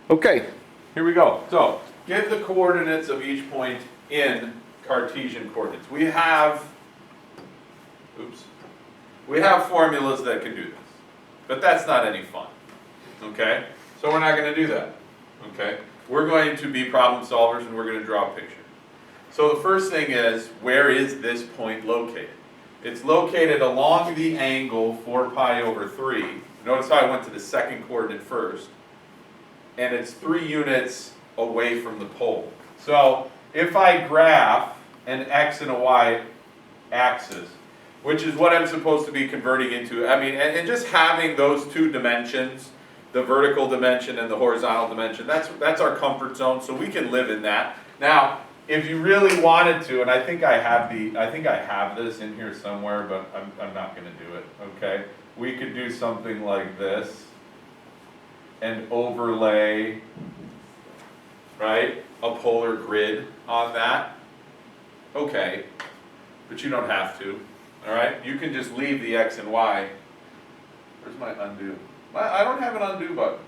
Okay, here we go. So, give the coordinates of each point in Cartesian coordinates. We have formulas that can do this, but that's not any fun. Okay, so we're not going to do that. Okay, we're going to be problem solvers and we're going to draw a picture. So the first thing is, where is this point located? It's located along the angle 4 pi over 3. Notice how I went to the second coordinate first. And it's 3 units away from the pole. So if I graph an x and a y axis, which is what I'm supposed to be converting into, I mean, and just having those two dimensions, the vertical dimension and the horizontal dimension, that's our comfort zone, so we can live in that. Now, if you really wanted to, and I think I have this in here somewhere, but I'm not going to do it. Okay, we could do something like this and overlay, right, a polar grid on that. Okay, but you don't have to. All right, you can just leave the x and y. Where's my undo? I don't have an undo button.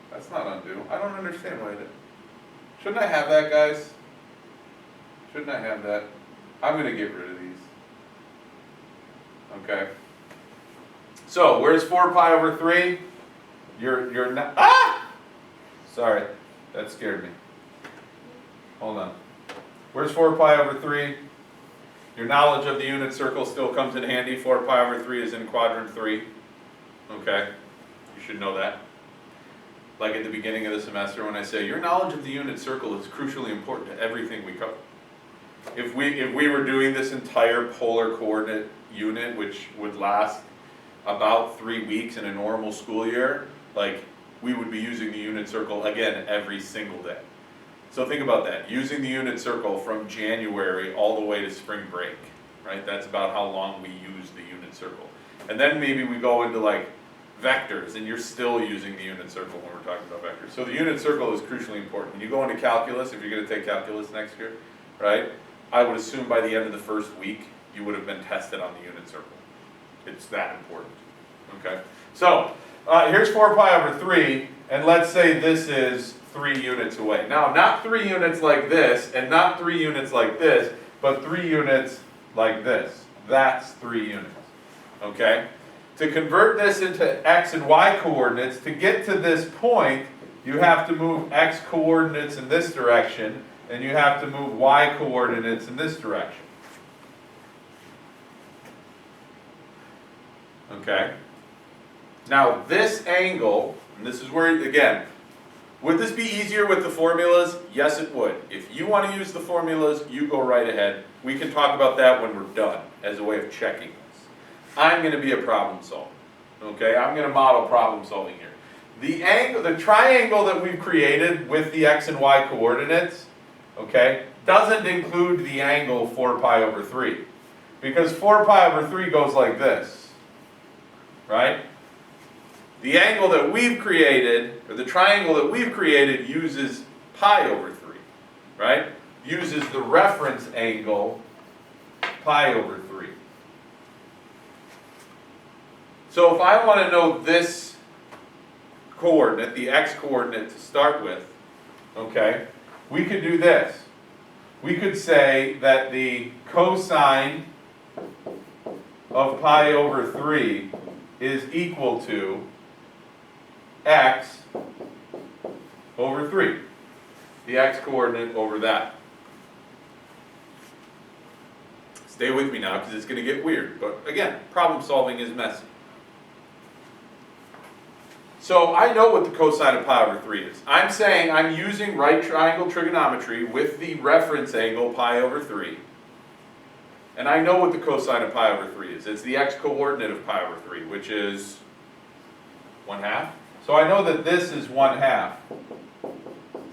That's not undo. I don't understand why I did. Shouldn't I have that, guys? Shouldn't I have that? I'm going to get rid of these. Okay. So, where's 4 pi over 3? You're not. Ah! Sorry, that scared me. Hold on. Where's 4 pi over 3? Your knowledge of the unit circle still comes in handy. 4 pi over 3 is in quadrant 3. Okay, you should know that. Like at the beginning of the semester when I say, your knowledge of the unit circle is crucially important to everything we cover. If we were doing this entire polar coordinate unit, which would last about 3 weeks in a normal school year, like we would be using the unit circle again every single day. So think about that, using the unit circle from January all the way to spring break, right? That's about how long we use the unit circle. And then maybe we go into like vectors, and you're still using the unit circle when we're talking about vectors. So the unit circle is crucially important. When you go into calculus, if you're going to take calculus next year, right, I would assume by the end of the first week, you would have been tested on the unit circle. It's that important, okay? So here's 4 pi over 3, and let's say this is 3 units away. Now, not 3 units like this, and not 3 units like this, but 3 units like this. That's 3 units, okay? To convert this into x and y coordinates, to get to this point, you have to move x coordinates in this direction, and you have to move y coordinates in this direction. Okay? Now, this angle, and this is where, again, would this be easier with the formulas? Yes, it would. If you want to use the formulas, you go right ahead. We can talk about that when we're done, as a way of checking. I'm going to be a problem solver. Okay, I'm going to model problem solving here. The triangle that we've created with the x and y coordinates, okay, doesn't include the angle 4 pi over 3. Because 4 pi over 3 goes like this, right? The angle that we've created, or the triangle that we've created, uses pi over 3, right? Uses the reference angle pi over 3. So if I want to know this coordinate, the x coordinate to start with, okay, we could do this. We could say that the cosine of pi over 3 is equal to x over 3. The x coordinate over that. Stay with me now because it's going to get weird. But again, problem solving is messy. So I know what the cosine of pi over 3 is. I'm saying I'm using right triangle trigonometry with the reference angle pi over 3. And I know what the cosine of pi over 3 is. It's the x coordinate of pi over 3, which is 1/2. So I know that this is 1/2.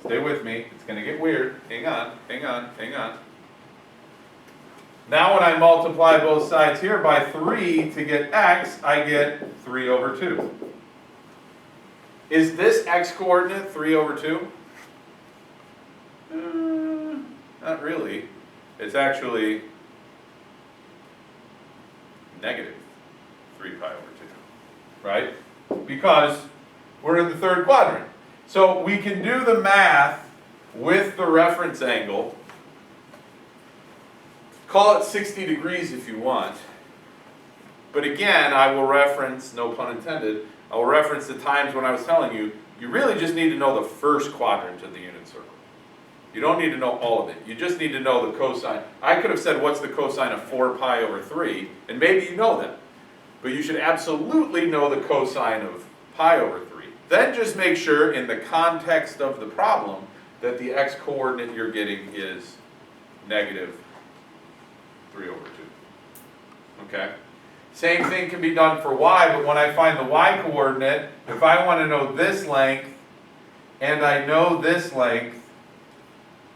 Stay with me. It's going to get weird. Hang on, hang on, hang on. Now when I multiply both sides here by 3 to get x, I get 3 over 2. Is this x coordinate 3 over 2? Not really. It's actually negative 3 pi over 2, right? Because We're in the third quadrant. So we can do the math with the reference angle. Call it 60 degrees if you want. But again, I will reference, no pun intended, I will reference the times when I was telling you, you really just need to know the first quadrant of the unit circle. You don't need to know all of it. You just need to know the cosine. I could have said, what's the cosine of 4 pi over 3? And maybe you know that. But you should absolutely know the cosine of pi over 3. Then just make sure in the context of the problem that the x-coordinate you're getting is negative 3 over 2. Okay? Same thing can be done for y, but when I find the y-coordinate, if I want to know this length, and I know this length,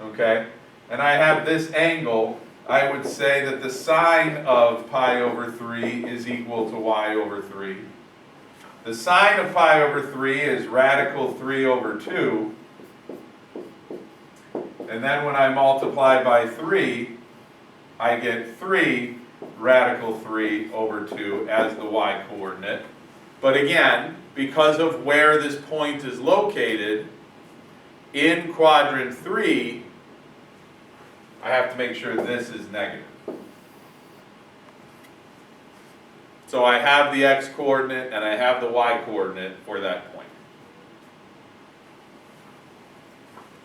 okay, and I have this angle, I would say that the sine of pi over 3 is equal to y over 3. The sine of pi over 3 is radical 3 over 2. And then when I multiply by 3, I get 3 radical 3 over 2 as the y-coordinate. But again, because of where this point is located, in quadrant 3, I have to make sure this is negative. So I have the x-coordinate and I have the y-coordinate for that point.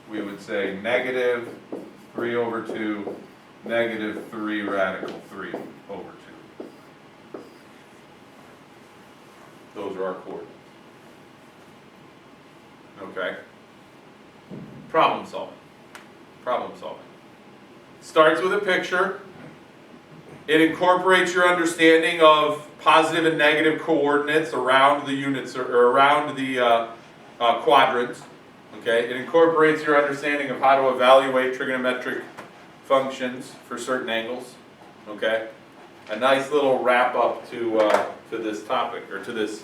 We would say negative 3 over 2, negative 3 radical 3 over 2. Those are our coordinates. Okay? Problem solving. Problem solving. Starts with a picture. It incorporates your understanding of positive and negative coordinates around the units or around the quadrants. Okay? It incorporates your understanding of how to evaluate trigonometric functions for certain angles. Okay? A nice little wrap up to this topic, or to this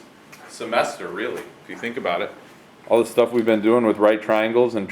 semester, really, if you think about it. All the stuff we've been doing with right triangles and